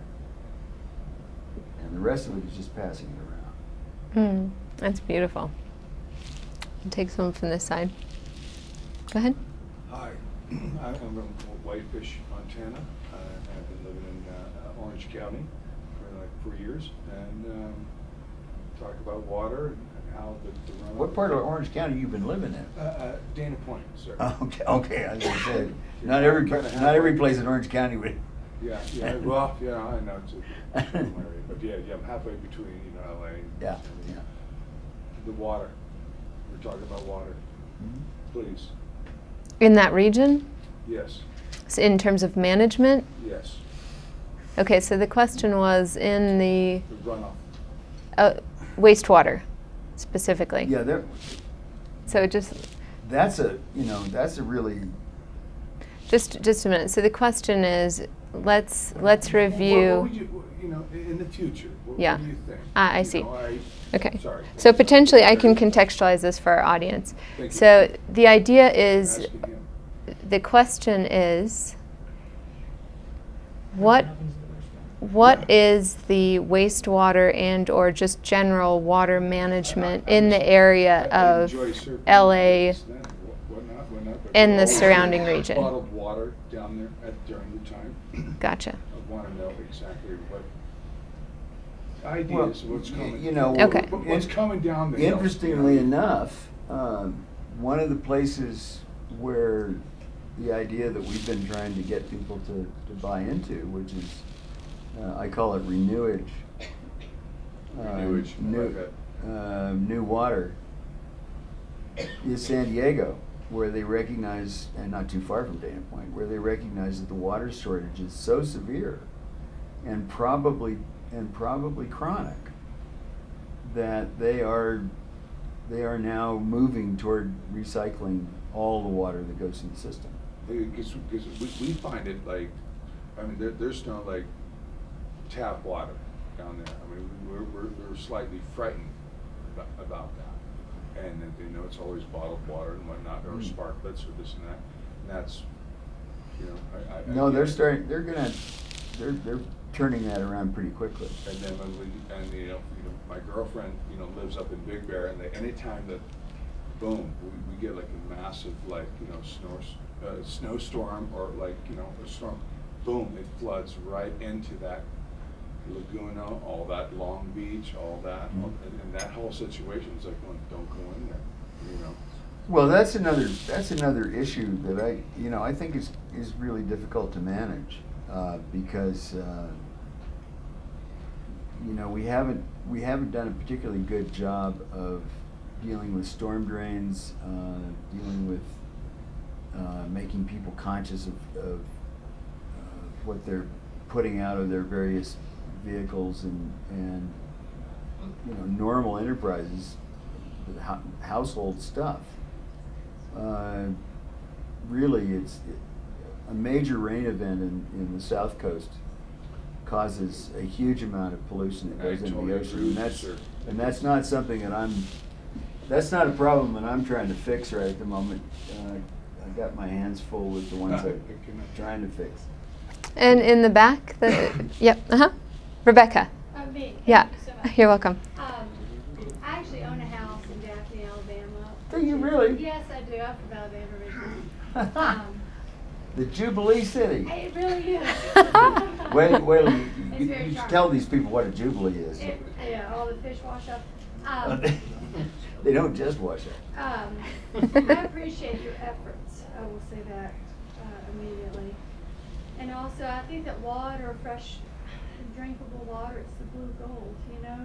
And the rest of it is just passing it around. That's beautiful. I'll take some from this side. Go ahead. Hi, I'm from Whitefish, Montana. I've been living in Orange County for like 4 years, and talk about water and how the runoff. What part of Orange County you been living in? Dana Point, sir. Okay, I was gonna say, not every place in Orange County would. Yeah, well, yeah, I know it's a different area, but yeah, I'm halfway between, LA and Yeah. the water. We're talking about water. Please. In that region? Yes, So in terms of management? yes, Okay, so the question was in the the runoff. wastewater specifically. Yeah, there, So that's a really, just a minute. So the question is, let's What review. would you, in the future, what Yeah. do you think? I see. Okay. Sorry. So potentially I can contextualize this for our audience. Thank you. So the idea is, Ask again. the question is, what is the wastewater and or just general water management in the area I of enjoy surfing LA this, then, whatnot, but and the always surrounding region? Bottled water down there during the time. Gotcha. I want to know exactly what well, ideas, what's coming. Okay. What's coming down the hill. Interestingly enough, one of the places where the idea that we've been trying to get people to buy into, which is, I call it renewage. Renewage, I like that. New water, is San Diego, where they recognize, and not too far from Dana Point, where they recognize that the water shortage is so severe and probably chronic that they are now moving toward recycling all the water that goes in the system. Because we find it like, there's no like tap water down there. We're slightly frightened about that. And that they know it's always bottled water and whatnot, or sparklets or this and that. And that's, No, they're turning that around pretty quickly. And then my girlfriend, lives up in Big Bear, and anytime that, boom, we get like a massive, like, snowstorm or like, a storm, boom, it floods right into that Laguna, all that Long Beach, all that, and that whole situation is like, don't go in there, Well, that's another issue that I think is really difficult to manage, because we haven't done a particularly good job of dealing with storm drains, dealing with making people conscious of what they're putting out of their various vehicles and normal enterprises, household stuff. Really, it's a major rain event in the South Coast causes a huge amount of pollution that goes into the ocean, and that's not something that's not a problem that I'm trying to fix right at the moment. I got my hands full with the ones I'm trying to fix. And in the back, yep, Rebecca. Me. Yeah, Thank you so much. you're welcome. I actually own a house in Daphne, Alabama. Do you really? Yes, I do. I'm from Alabama originally. The Jubilee City. It really is. Wait, It's you very tell charming. these people what a Jubilee is. Yeah, all the fish wash up. They don't just wash up. I appreciate your efforts. I will say that immediately. And also, I think that water, fresh, drinkable water, it's the blue gold.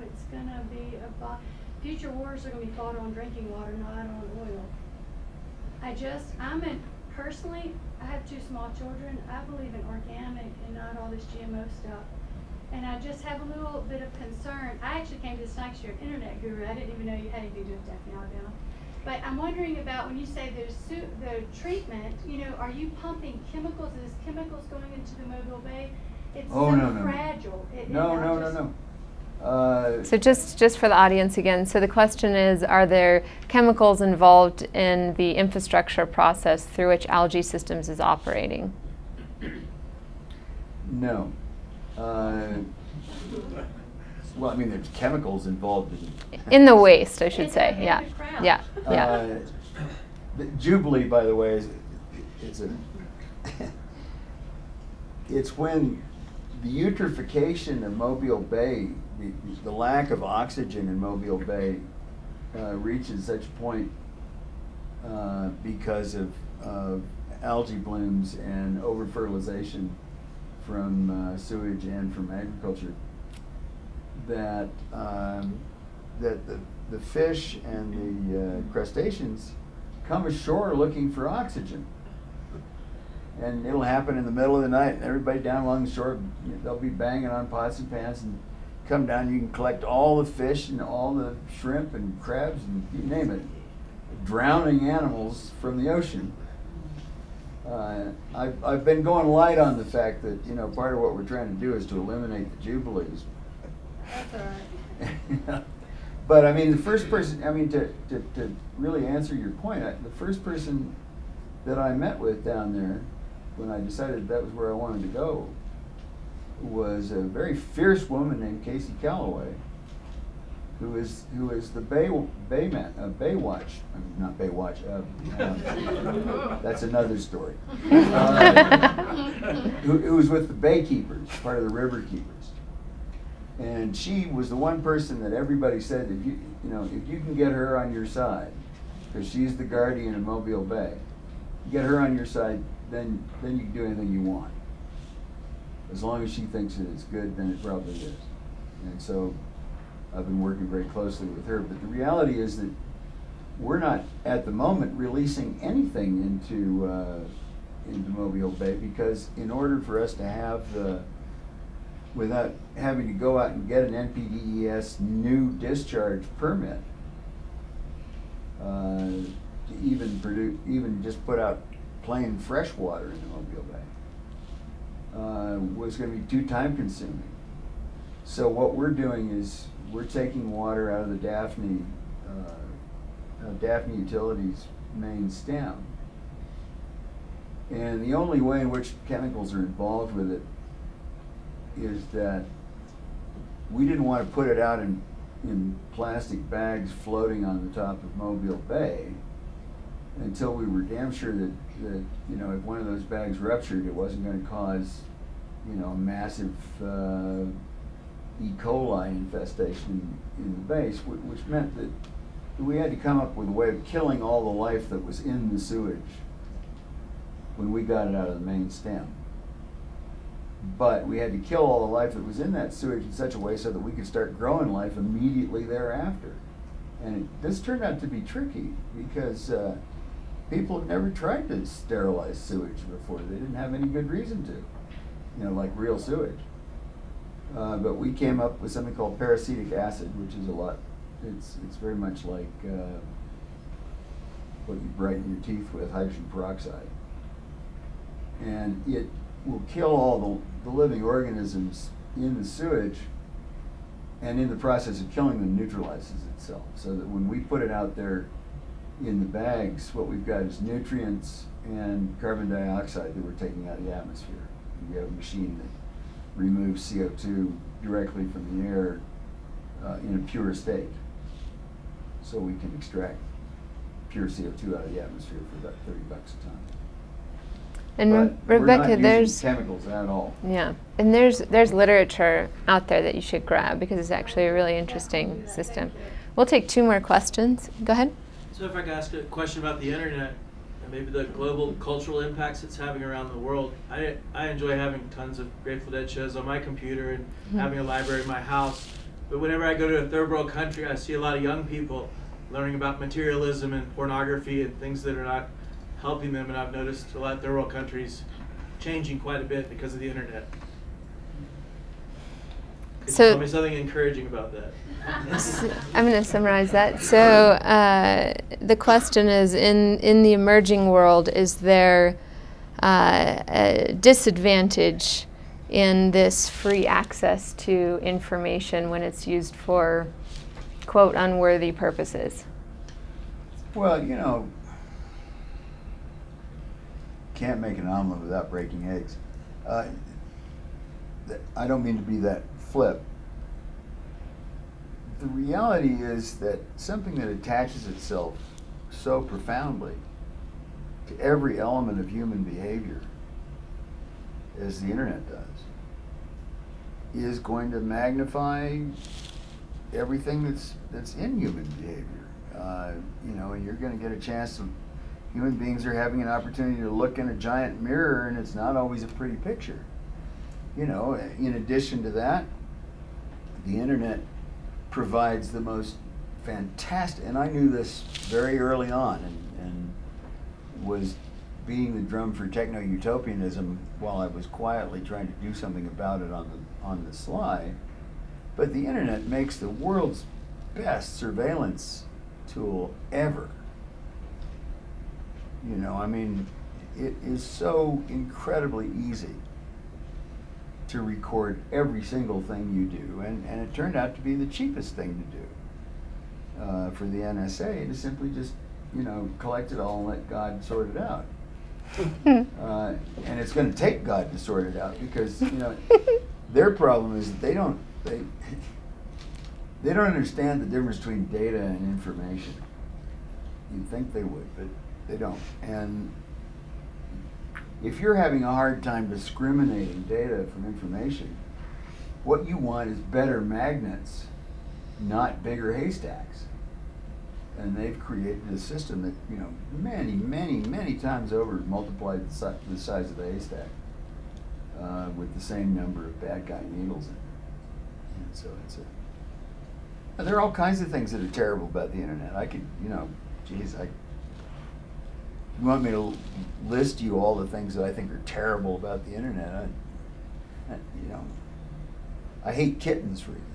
It's going to be future wars are going to be fought on drinking water, not on oil. Personally, I have 2 small children. I believe in organic and not all this GMO stuff. And I just have a little bit of concern. I actually came to this next year, an internet guru. I didn't even know you had anything to do with Daphne, Alabama. But I'm wondering about when you say the treatment, are you pumping chemicals? Is chemicals going into the Mobile Bay? It's No. fragile. No. So just for the audience again, so the question is, are there chemicals involved in the infrastructure process through which Algae Systems is operating? No. Well, I mean, there's chemicals involved In the waste, I should It's say. in Yeah. the ground. Yeah. Yeah. The Jubilee, by the way, it's a it's when the eutrophication of Mobile Bay, the lack of oxygen in Mobile Bay, reaches such a point because of algae blooms and over-fertilization from sewage and from agriculture, that that the fish and the crustaceans come ashore looking for oxygen. And it'll happen in the middle of the night, and everybody down along the shore, they'll be banging on pots and pans and come down. You can collect all the fish and all the shrimp and crabs and you name it, drowning animals from the ocean. I've been going light on the fact that, you know, part of what we're trying to do is to eliminate the Jubilees. That's all right. But I mean, the first person, I mean, to really answer your point, the first person that I met with down there when I decided that was where I wanted to go was a very fierce woman named Casey Calloway, who is the Baywatch, I mean, not Baywatch, that's another story. Who was with the Baykeepers, part of the River Keepers. And she was the one person that everybody said, if you can get her on your side, because she's the guardian of Mobile Bay, get her on your side, then you can do anything you want. As long as she thinks that it's good, then it probably is. And so I've been working very closely with her. But the reality is that we're not at the moment releasing anything into Mobile Bay, because in order for us to have without having to go out and get an NPDES new discharge permit, to even just put out plain fresh water in the Mobile Bay, was going to be too time consuming. So what we're doing is we're taking water out of the Daphne Utilities main stem, and the only way in which chemicals are involved with it is that we didn't want to put it out in plastic bags floating on the top of Mobile Bay until we were damn sure that if one of those bags ruptured, it wasn't going to cause a massive E. coli infestation in the base, which meant that we had to come up with a way of killing all the life that was in the sewage when we got it out of the main stem. But we had to kill all the life that was in that sewage in such a way so that we could start growing life immediately thereafter. And this turned out to be tricky because people have never tried to sterilize sewage before. They didn't have any good reason to, like real sewage. But we came up with something called peracetic acid, which is it's very much like what you brighten your teeth with, hydrogen peroxide. And it will kill all the living organisms in the sewage, and in the process of killing them neutralizes itself. So that when we put it out there in the bags, what we've got is nutrients and carbon dioxide that we're taking out of the atmosphere. And we have a machine that removes CO2 directly from the air in a pure state. So we can extract pure CO2 out of the atmosphere for about $30 a ton. And But Rebecca, we're not there's using chemicals at all. Yeah, and there's literature out there that you should grab because it's actually a really interesting system. We'll take 2 more questions. Go ahead. So if I could ask a question about the internet and maybe the global cultural impacts it's having around the world. I enjoy having tons of Grateful Dead shows on my computer and having a library in my house. But whenever I go to a third world country, I see a lot of young people learning about materialism and pornography and things that are not helping them, and I've noticed a lot of third world countries changing quite a bit because of the internet. Could you tell me something encouraging about that? I'm going to summarize that. So the question is, in the emerging world, is there a disadvantage in this free access to information when it's used for, quote, unworthy purposes? Well, can't make an omelet without breaking eggs. I don't mean to be that flip. The reality is that something that attaches itself so profoundly to every element of human behavior as the internet does is going to magnify everything that's in human behavior. And you're going to get a chance to. Human beings are having an opportunity to look in a giant mirror, and it's not always a pretty picture. In addition to that, the internet provides the most fantastic, and I knew this very early on, and was beating the drum for techno-utopianism while I was quietly trying to do something about it on the sly. But the internet makes the world's best surveillance tool ever. It is so incredibly easy to record every single thing you do, and it turned out to be the cheapest thing to do for the NSA, to simply just collect it all and let God sort it out. And it's going to take God to sort it out, because their problem is that they don't understand the difference between data and information. You'd think they would, but they don't. And if you're having a hard time discriminating data from information, what you want is better magnets, not bigger haystacks. And they've created a system that, many, many, many times over multiplied the size of the haystack with the same number of bad guy needles in it. And so there are all kinds of things that are terrible about the internet. I could, you want me to list you all the things that I think are terrible about the internet? I hate kittens, for example.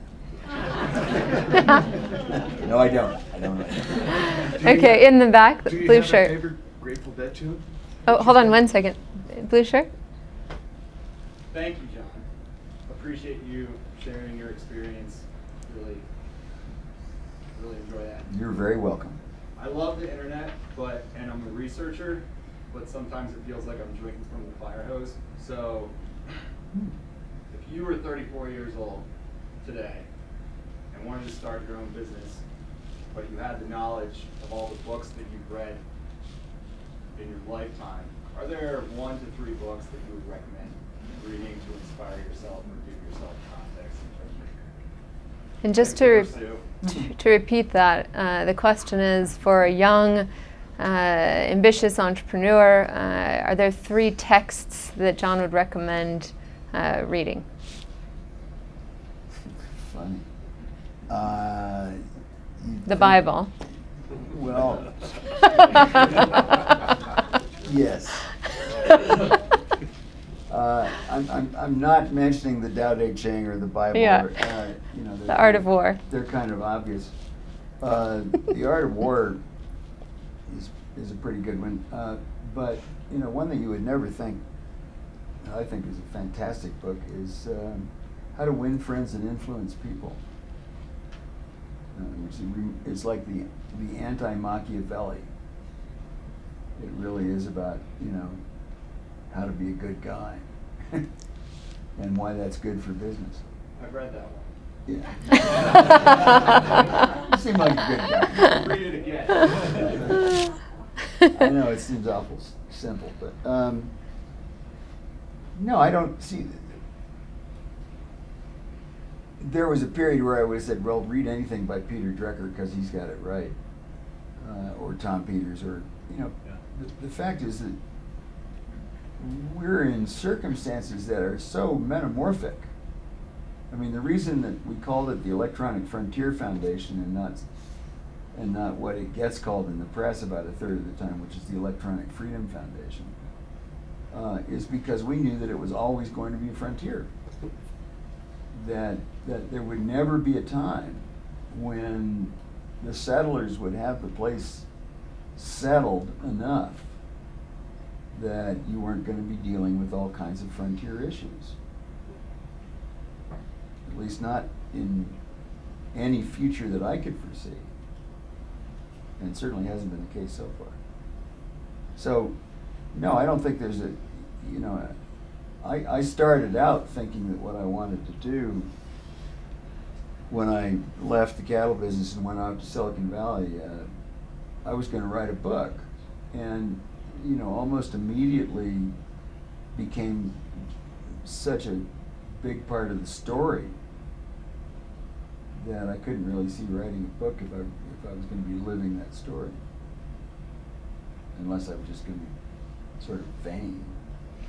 No, I don't. I don't. Okay, in the back, Do you blue have shirt. a favorite Grateful Dead tune? Oh, hold on 1 second. Blue shirt? Thank you, John. Appreciate you sharing your experience. Really enjoy that. You're very welcome. I love the internet, and I'm a researcher, but sometimes it feels like I'm drinking from the fire hose. So, if you were 34 years old today and wanted to start your own business, but you had the knowledge of all the books that you've read in your lifetime, are there 1 to 3 books that you would recommend reading to inspire yourself or give yourself context in terms of And just to repeat that, the question is, for a young, ambitious entrepreneur, are there 3 texts that John would recommend reading? Funny. The Bible. Well, yes. I'm not mentioning the Tao Te Ching or the Bible. Yeah. The Art of War. They're kind of obvious. The Art of War is a pretty good one. But one that you would never think, I think, is a fantastic book is How to Win Friends and Influence People. It's like the anti-Machiavelli. It really is about how to be a good guy and why that's good for business. I've read that one. Yeah. You seem like a good guy. Read it again. I know it seems awful simple, but no, I don't see. There was a period where I would have said, well, read anything by Peter Drucker because he's got it right, or Tom Peters, or the fact is that we're in circumstances that are so metamorphic. I mean, the reason that we called it the Electronic Frontier Foundation and not what it gets called in the press about a third of the time, which is the Electronic Freedom Foundation, is because we knew that it was always going to be a frontier. That there would never be a time when the settlers would have the place settled enough that you weren't going to be dealing with all kinds of frontier issues. At least not in any future that I could foresee. And it certainly hasn't been the case so far. So, no, I don't think there's I started out thinking that what I wanted to do when I left the cattle business and went out to Silicon Valley, I was going to write a book, and almost immediately became such a big part of the story that I couldn't really see writing a book if I was going to be living that story, unless I was just going to be sort of vain,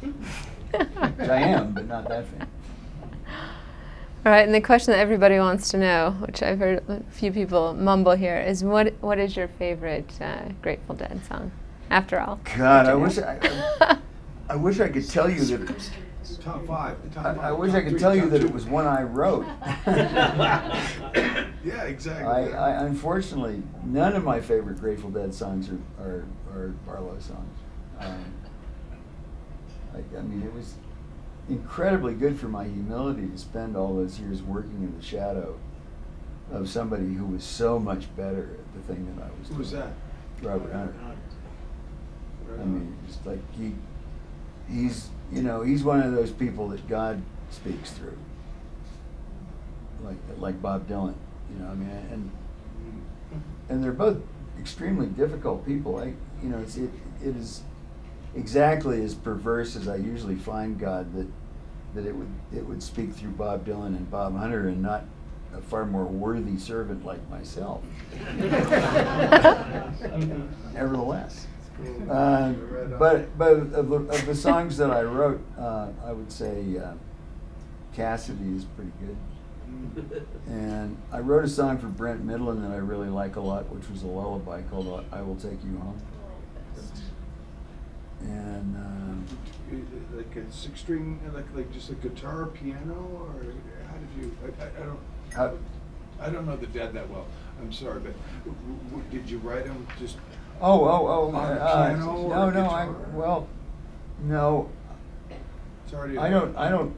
which I am, but not that vain. All right, and the question that everybody wants to know, which I've heard a few people mumble here, is what is your favorite Grateful Dead song? After all, God, I wish I could tell you that. Top five. I wish I could tell you that it was one I wrote. Yeah, exactly. I unfortunately, none of my favorite Grateful Dead songs are Barlow songs. I mean, it was incredibly good for my humility to spend all those years working in the shadow of somebody who was so much better at the thing that I was doing. Who was that? Robert Hunter. I mean, it's like he's one of those people that God speaks through, like Bob Dylan. I mean, and they're both extremely difficult people. It is exactly as perverse as I usually find God that it would speak through Bob Dylan and Bob Hunter and not a far more worthy servant like myself. Nevertheless. But of the songs that I wrote, I would say Cassidy is pretty good. And I wrote a song for Brent Midland that I really like a lot, which was a lullaby called I Will Take You Home. And like a six string, like just a guitar, piano, or how did you? I don't know the Dead that well. I'm sorry, but did you write them just? On a piano or guitar? No. Sorry. I don't.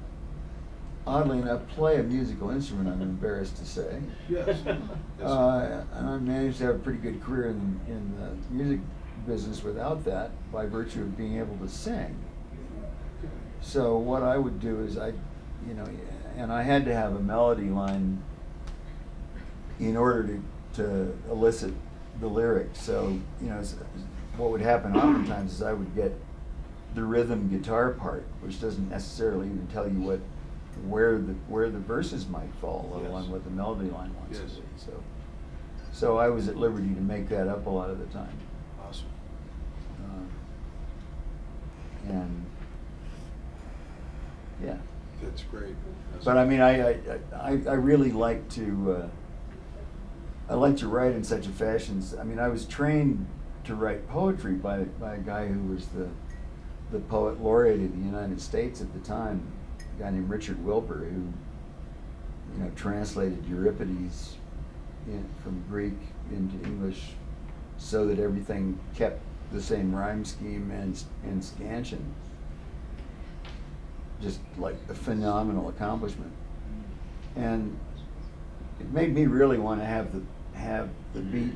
Oddly enough, play a musical instrument. I'm embarrassed to say. Yes. And I managed to have a pretty good career in the music business without that, by virtue of being able to sing. So what I would do is and I had to have a melody line in order to elicit the lyrics. So what would happen oftentimes is I would get the rhythm guitar part, which doesn't necessarily even tell you where the verses might fall, let alone what the melody line wants to be. So I was at liberty to make that up a lot of the time. Awesome. And yeah. That's great. But I mean, I really like to write in such a fashion. I mean, I was trained to write poetry by a guy who was the poet laureate of the United States at the time, a guy named Richard Wilbur, who translated Euripides from Greek into English so that everything kept the same rhyme scheme and scansion. Just like a phenomenal accomplishment. And it made me really want to have the beat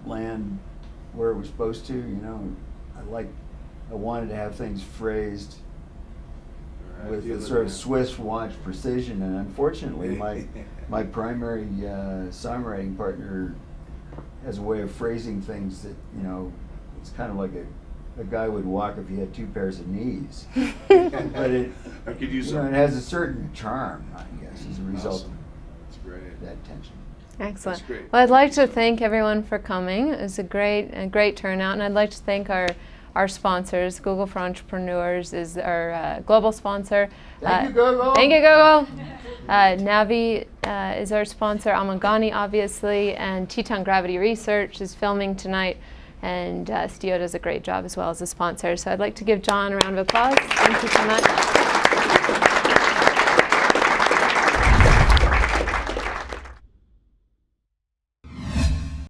land where it was supposed to. I wanted to have things phrased with a sort of Swiss watch precision, and unfortunately my primary songwriting partner has a way of phrasing things that it's kind of like a guy would walk if he had two pairs of knees. But it has a certain charm, I guess, as a result of that tension. Excellent. That's great. Well, I'd like to thank everyone for coming. It was a great turnout, and I'd like to thank our sponsors. Google for Entrepreneurs is our global sponsor. Thank you, Google. Thank you, Google. Navi is our sponsor. Amagani, obviously, and Teton Gravity Research is filming tonight, and Stio does a great job as well as a sponsor. So I'd like to give John a round of applause. Thank you so much.